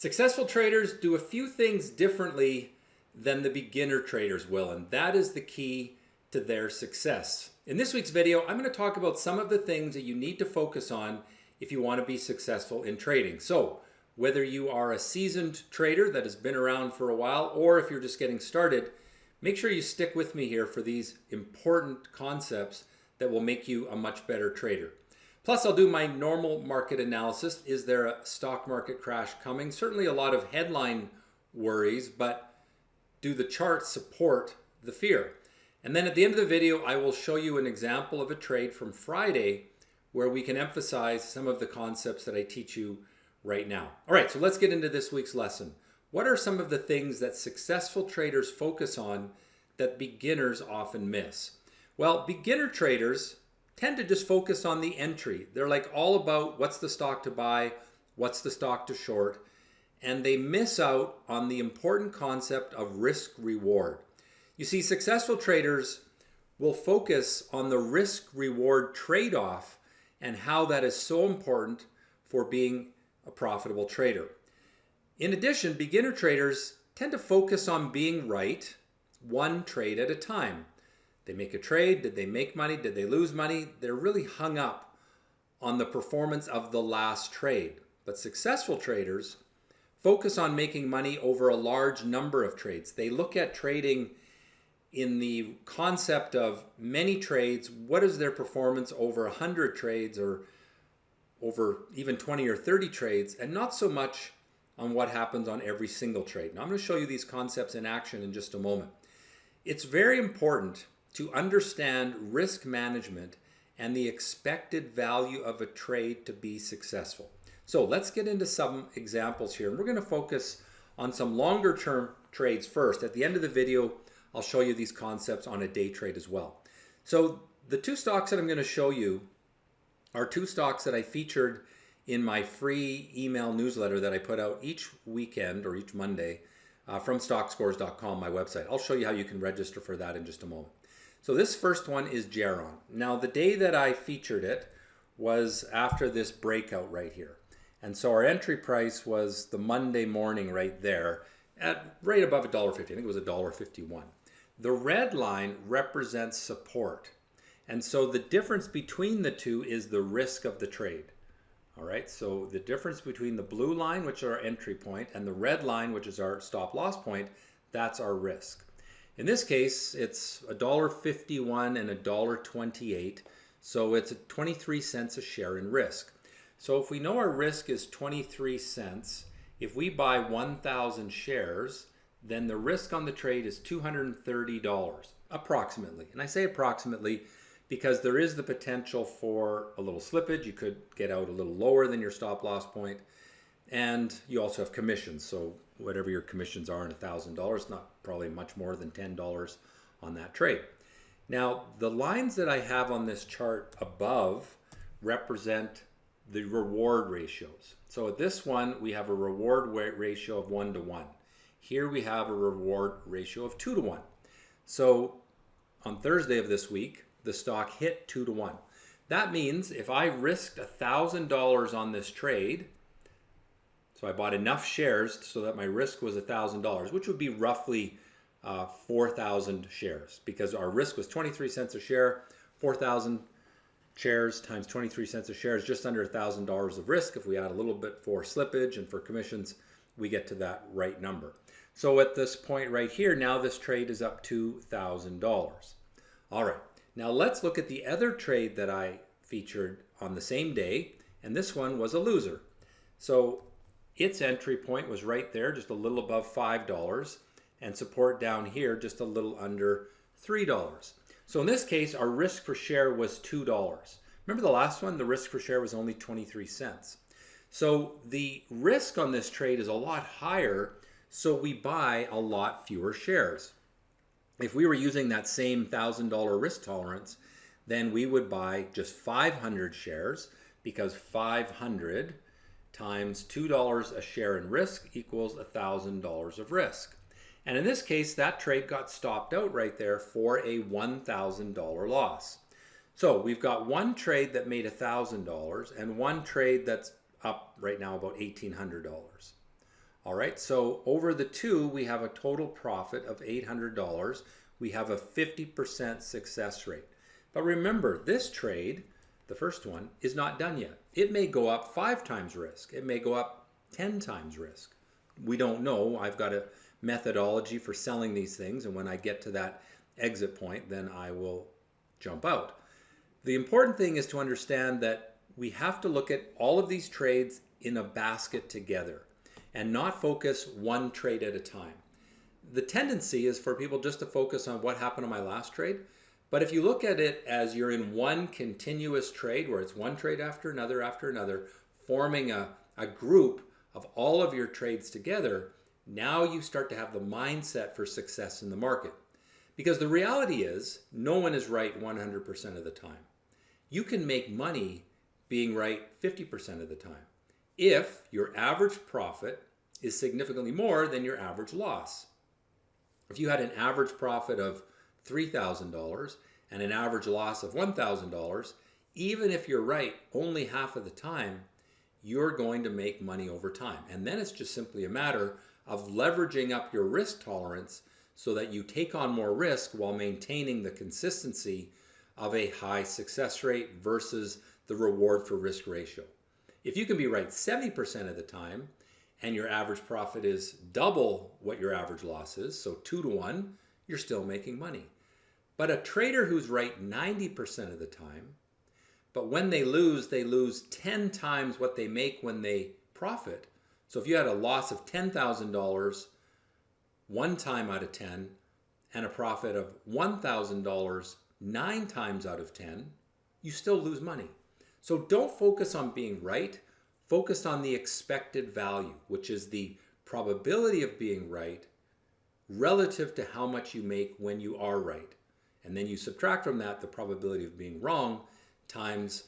Successful traders do a few things differently than the beginner traders will, and that is the key to their success. In this week's video, I'm going to talk about some of the things that you need to focus on if you want to be successful in trading. So, whether you are a seasoned trader that has been around for a while, or if you're just getting started, make sure you stick with me here for these important concepts that will make you a much better trader. Plus, I'll do my normal market analysis. Is there a stock market crash coming? Certainly a lot of headline worries, but do the charts support the fear? And then at the end of the video, I will show you an example of a trade from Friday where we can emphasize some of the concepts that I teach you right now. All right, so let's get into this week's lesson. What are some of the things that successful traders focus on that beginners often miss? Well, beginner traders tend to just focus on the entry. They're like all about what's the stock to buy, what's the stock to short, and they miss out on the important concept of risk reward. You see, successful traders will focus on the risk reward trade-off and how that is so important for being a profitable trader. In addition, beginner traders tend to focus on being right one trade at a time. They make a trade. Did they make money? Did they lose money? They're really hung up on the performance of the last trade. But successful traders focus on making money over a large number of trades. They look at trading in the concept of many trades. What is their performance over 100 trades or over even 20 or 30 trades, and not so much on what happens on every single trade. Now, I'm going to show you these concepts in action in just a moment. It's very important to understand risk management and the expected value of a trade to be successful. So let's get into some examples here. And we're going to focus on some longer term trades first. At the end of the video, I'll show you these concepts on a day trade as well. So the two stocks that I'm going to show you are two stocks that I featured in my free email newsletter that I put out each weekend or each Monday from Stockscores.com, my website. I'll show you how you can register for that in just a moment. So this first one is Geron. Now, the day that I featured it was after this breakout right here. And so our entry price was the Monday morning right there at right above $1.50. I think it was $1.51. The red line represents support. And so the difference between the two is the risk of the trade. All right, so the difference between the blue line, which is our entry point, and the red line, which is our stop loss point, that's our risk. In this case, it's $1.51 and $1.28, so it's 23 cents a share in risk. So if we know our risk is 23 cents, if we buy 1,000 shares, then the risk on the trade is $230, approximately. And I say approximately because there is the potential for a little slippage. You could get out a little lower than your stop loss point. And you also have commissions. So whatever your commissions are in $1,000, not probably much more than $10 on that trade. Now, the lines that I have on this chart above represent the reward ratios. So at this one, we have a reward ratio of 1 to 1. Here we have a reward ratio of 2 to 1. So on Thursday of this week, the stock hit 2 to 1. That means if I risked $1,000 on this trade, so I bought enough shares so that my risk was $1,000, which would be roughly 4,000 shares, because our risk was 23 cents a share. 4,000 shares times 23 cents a share is just under $1,000 of risk. If we add a little bit for slippage and for commissions, we get to that right number. So at this point right here, now this trade is up to $1,000. All right, now let's look at the other trade that I featured on the same day, and this one was a loser. So its entry point was right there, just a little above $5, and support down here just a little under $3. So in this case, our risk per share was $2. Remember the last one? The risk per share was only 23 cents. So the risk on this trade is a lot higher, so we buy a lot fewer shares. If we were using that same $1,000 risk tolerance, then we would buy just 500 shares, because 500 times $2 a share in risk equals $1,000 of risk. And in this case, that trade got stopped out right there for a $1,000 loss. So we've got one trade that made $1,000 and one trade that's up right now about $1,800. All right, so over the two, we have a total profit of $800. We have a 50% success rate. But remember, this trade, the first one, is not done yet. It may go up 5 times risk. It may go up 10 times risk. We don't know. I've got a methodology for selling these things, and when I get to that exit point, then I will jump out. The important thing is to understand that we have to look at all of these trades in a basket together and not focus one trade at a time. The tendency is for people just to focus on what happened on my last trade. But if you look at it as you're in one continuous trade, where it's one trade after another, forming a group of all of your trades together, now you start to have the mindset for success in the market. Because the reality is, no one is right 100% of the time. You can make money being right 50% of the time if your average profit is significantly more than your average loss. If you had an average profit of $3,000 and an average loss of $1,000, even if you're right only half of the time, you're going to make money over time. And then it's just simply a matter of leveraging up your risk tolerance so that you take on more risk while maintaining the consistency of a high success rate versus the reward for risk ratio. If you can be right 70% of the time and your average profit is double what your average loss is, so 2 to 1, you're still making money. But a trader who's right 90% of the time, but when they lose 10 times what they make when they profit. So if you had a loss of $10,000 one time out of 10 and a profit of $1,000 9 times out of 10, you still lose money. So don't focus on being right. Focus on the expected value, which is the probability of being right relative to how much you make when you are right. And then you subtract from that the probability of being wrong times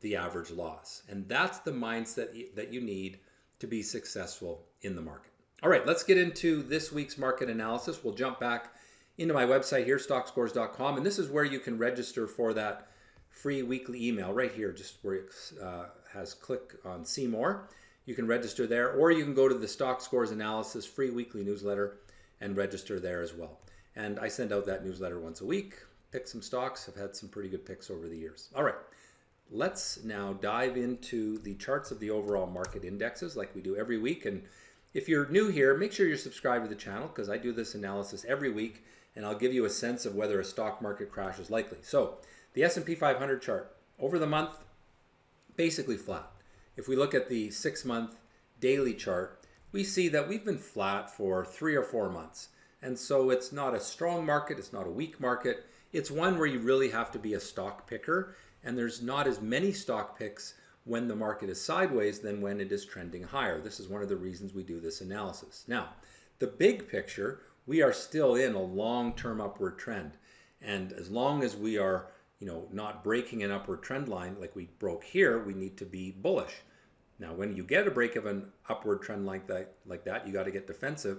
the average loss. And that's the mindset that you need to be successful in the market. All right, let's get into this week's market analysis. We'll jump back into my website here, stockscores.com, and this is where you can register for that free weekly email right here, just where it has click on see more. You can register there, or you can go to the Stockscores Analysis free weekly newsletter and register there as well. And I send out that newsletter once a week, pick some stocks. I've had some pretty good picks over the years. All right, let's now dive into the charts of the overall market indexes like we do every week. And if you're new here, make sure you're subscribed to the channel because I do this analysis every week and I'll give you a sense of whether a stock market crash is likely. So the S&P 500 chart over the month, basically flat. If we look at the 6-month daily chart, we see that we've been flat for 3 or 4 months. And so it's not a strong market, it's not a weak market. It's one where you really have to be a stock picker, and there's not as many stock picks when the market is sideways than when it is trending higher. This is one of the reasons we do this analysis. Now, the big picture, we are still in a long-term upward trend. And as long as we are not breaking an upward trend line like we broke here, we need to be bullish. Now, when you get a break of an upward trend like that, you got to get defensive.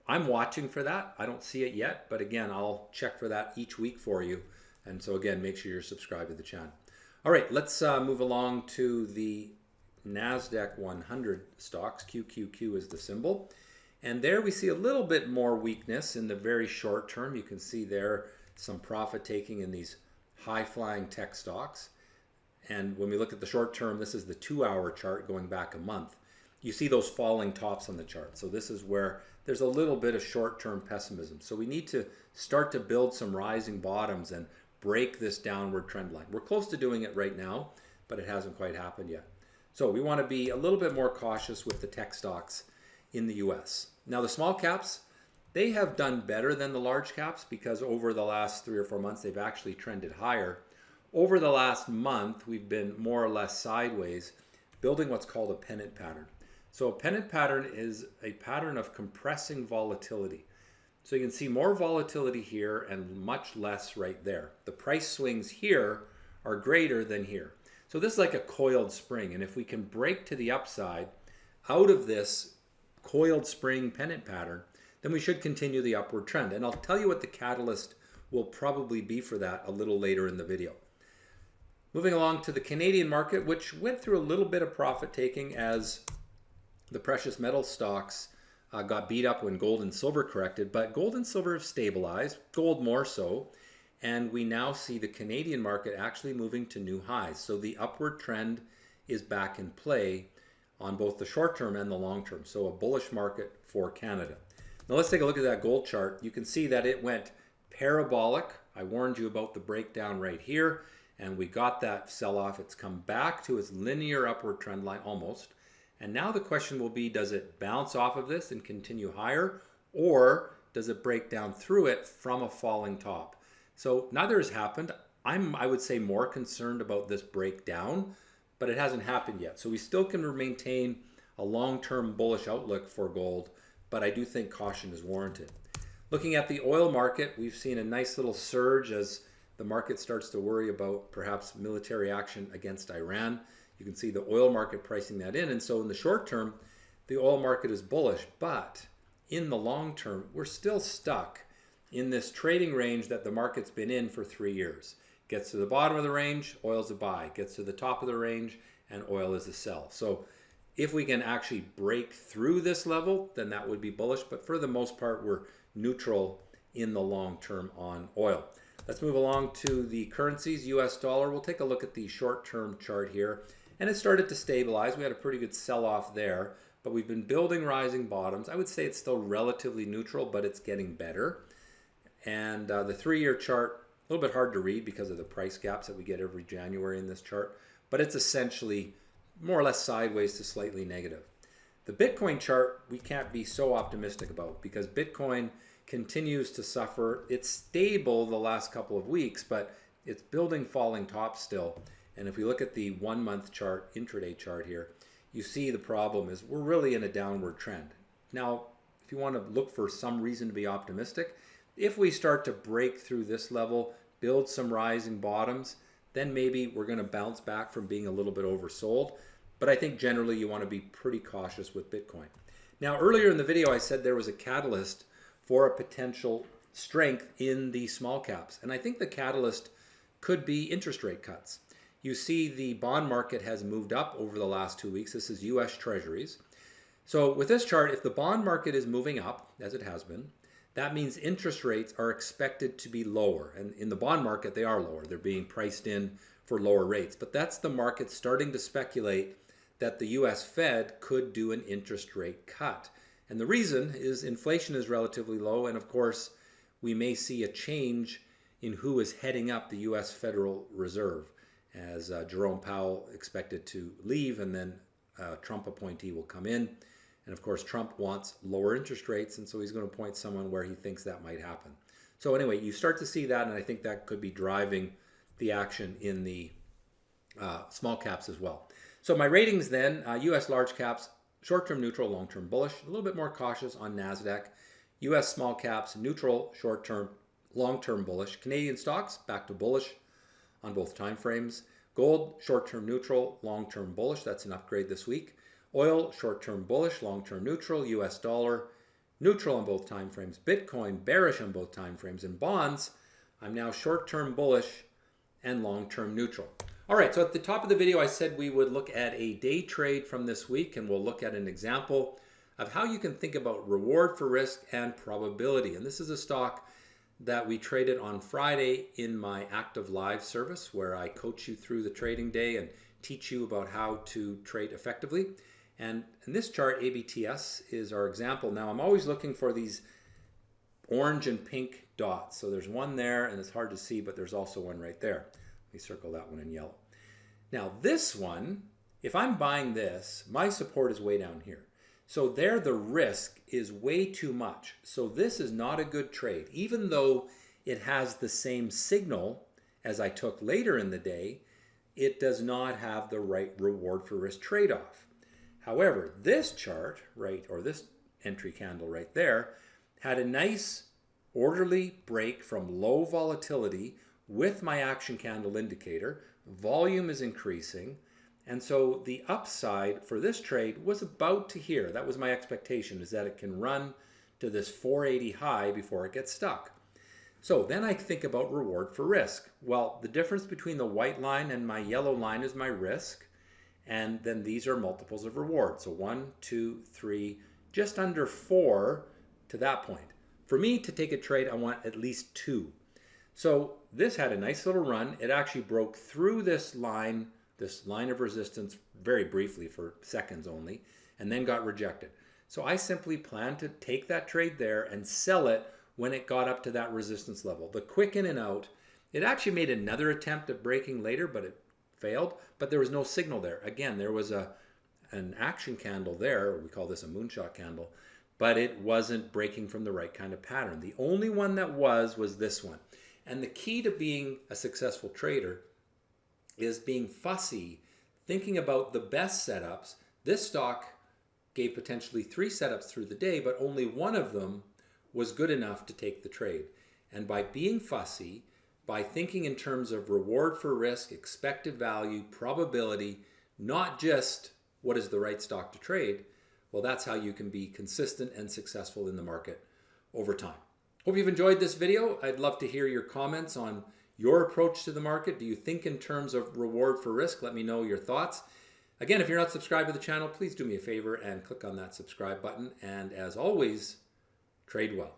I'm watching for that. I don't see it yet, but again, I'll check for that each week for you. And so again, make sure you're subscribed to the channel. All right, let's move along to the NASDAQ 100 stocks. QQQ is the symbol. And there we see a little bit more weakness in the very short term. You can see there some profit taking in these high-flying tech stocks. And when we look at the short term, this is the 2-hour chart going back a month. You see those falling tops on the chart. So this is where there's a little bit of short-term pessimism. So we need to start to build some rising bottoms and break this downward trend line. We're close to doing it right now, but it hasn't quite happened yet. So we want to be a little bit more cautious with the tech stocks in the US. Now the small caps, they have done better than the large caps because over the last 3 or 4 months, they've actually trended higher. Over the last month, we've been more or less sideways, building what's called a pennant pattern. So a pennant pattern is a pattern of compressing volatility. So you can see more volatility here and much less right there. The price swings here are greater than here. So this is like a coiled spring. And if we can break to the upside out of this coiled spring pennant pattern, then we should continue the upward trend. And I'll tell you what the catalyst will probably be for that a little later in the video. Moving along to the Canadian market, which went through a little bit of profit taking as the precious metal stocks got beat up when gold and silver corrected, but gold and silver have stabilized, gold more so, and we now see the Canadian market actually moving to new highs. So the upward trend is back in play on both the short term and the long term. So a bullish market for Canada. Now let's take a look at that gold chart. You can see that it went parabolic. I warned you about the breakdown right here, and we got that sell-off. It's come back to its linear upward trend line almost. And now the question will be, does it bounce off of this and continue higher, or does it break down through it from a falling top? So neither has happened. I would say, more concerned about this breakdown, but it hasn't happened yet. So we still can maintain a long-term bullish outlook for gold, but I do think caution is warranted. Looking at the oil market, we've seen a nice little surge as the market starts to worry about perhaps military action against Iran. You can see the oil market pricing that in. And so in the short term, the oil market is bullish, but in the long term, we're still stuck in this trading range that the market's been in for 3 years. Gets to the bottom of the range, oil's a buy. Gets to the top of the range, and oil is a sell. So if we can actually break through this level, then that would be bullish. But for the most part, we're neutral in the long term on oil. Let's move along to the currencies. US dollar, we'll take a look at the short-term chart here. And it started to stabilize. We had a pretty good sell-off there, but we've been building rising bottoms. I would say it's still relatively neutral, but it's getting better. And the 3-year chart, a little bit hard to read because of the price gaps that we get every January in this chart, but it's essentially more or less sideways to slightly negative. The Bitcoin chart, we can't be so optimistic about because Bitcoin continues to suffer. It's stable the last couple of weeks, but it's building falling tops still. And if we look at the 1-month chart, intraday chart here, you see the problem is we're really in a downward trend. Now, if you want to look for some reason to be optimistic, if we start to break through this level, build some rising bottoms, then maybe we're going to bounce back from being a little bit oversold. But I think generally you want to be pretty cautious with Bitcoin. Now, earlier in the video, I said there was a catalyst for a potential strength in the small caps. And I think the catalyst could be interest rate cuts. You see the bond market has moved up over the last 2 weeks. This is US Treasuries. So with this chart, if the bond market is moving up, as it has been, that means interest rates are expected to be lower. And in the bond market, they are lower. They're being priced in for lower rates. But that's the market starting to speculate that the US Fed could do an interest rate cut. And the reason is inflation is relatively low. And of course, we may see a change in who is heading up the US Federal Reserve, as Jerome Powell expected to leave, and then a Trump appointee will come in. And of course, Trump wants lower interest rates, and so he's going to appoint someone where he thinks that might happen. So anyway, you start to see that, and I think that could be driving the action in the small caps as well. So my ratings then, US large caps, short-term neutral, long-term bullish, a little bit more cautious on NASDAQ. US small caps, neutral, short-term, long-term bullish. Canadian stocks, back to bullish on both time frames. Gold, short-term neutral, long-term bullish. That's an upgrade this week. Oil, short-term bullish, long-term neutral. US dollar, neutral on both time frames. Bitcoin, bearish on both time frames. And bonds, I'm now short-term bullish and long-term neutral. All right, so at the top of the video, I said we would look at a day trade from this week, and we'll look at an example of how you can think about reward for risk and probability. And this is a stock that we traded on Friday in my active live service, where I coach you through the trading day and teach you about how to trade effectively. And in this chart, ABTS is our example. Now, I'm always looking for these orange and pink dots. So there's one there, and it's hard to see, but there's also one right there. Let me circle that one in yellow. Now, this one, if I'm buying this, my support is way down here. So there, the risk is way too much. So this is not a good trade. Even though it has the same signal as I took later in the day, it does not have the right reward for risk trade-off. However, this chart, right, or this entry candle right there, had a nice orderly break from low volatility with my action candle indicator. Volume is increasing. And so the upside for this trade was about to here. That was my expectation, is that it can run to this 480 high before it gets stuck. So then I think about reward for risk. Well, the difference between the white line and my yellow line is my risk. And then these are multiples of reward. So 1, 2, 3, just under 4 to that point. For me to take a trade, I want at least 2. So this had a nice little run. It actually broke through this line of resistance very briefly for seconds only, and then got rejected. So I simply planned to take that trade there and sell it when it got up to that resistance level. The quick in and out, it actually made another attempt at breaking later, but it failed, but there was no signal there. Again, there was an action candle there, we call this a moonshot candle, but it wasn't breaking from the right kind of pattern. The only one that was this one. And the key to being a successful trader is being fussy, thinking about the best setups. This stock gave potentially 3 setups through the day, but only one of them was good enough to take the trade. And by being fussy, by thinking in terms of reward for risk, expected value, probability, not just what is the right stock to trade, well, that's how you can be consistent and successful in the market over time. Hope you've enjoyed this video. I'd love to hear your comments on your approach to the market. Do you think in terms of reward for risk? Let me know your thoughts. Again, if you're not subscribed to the channel, please do me a favor and click on that subscribe button. And as always, trade well.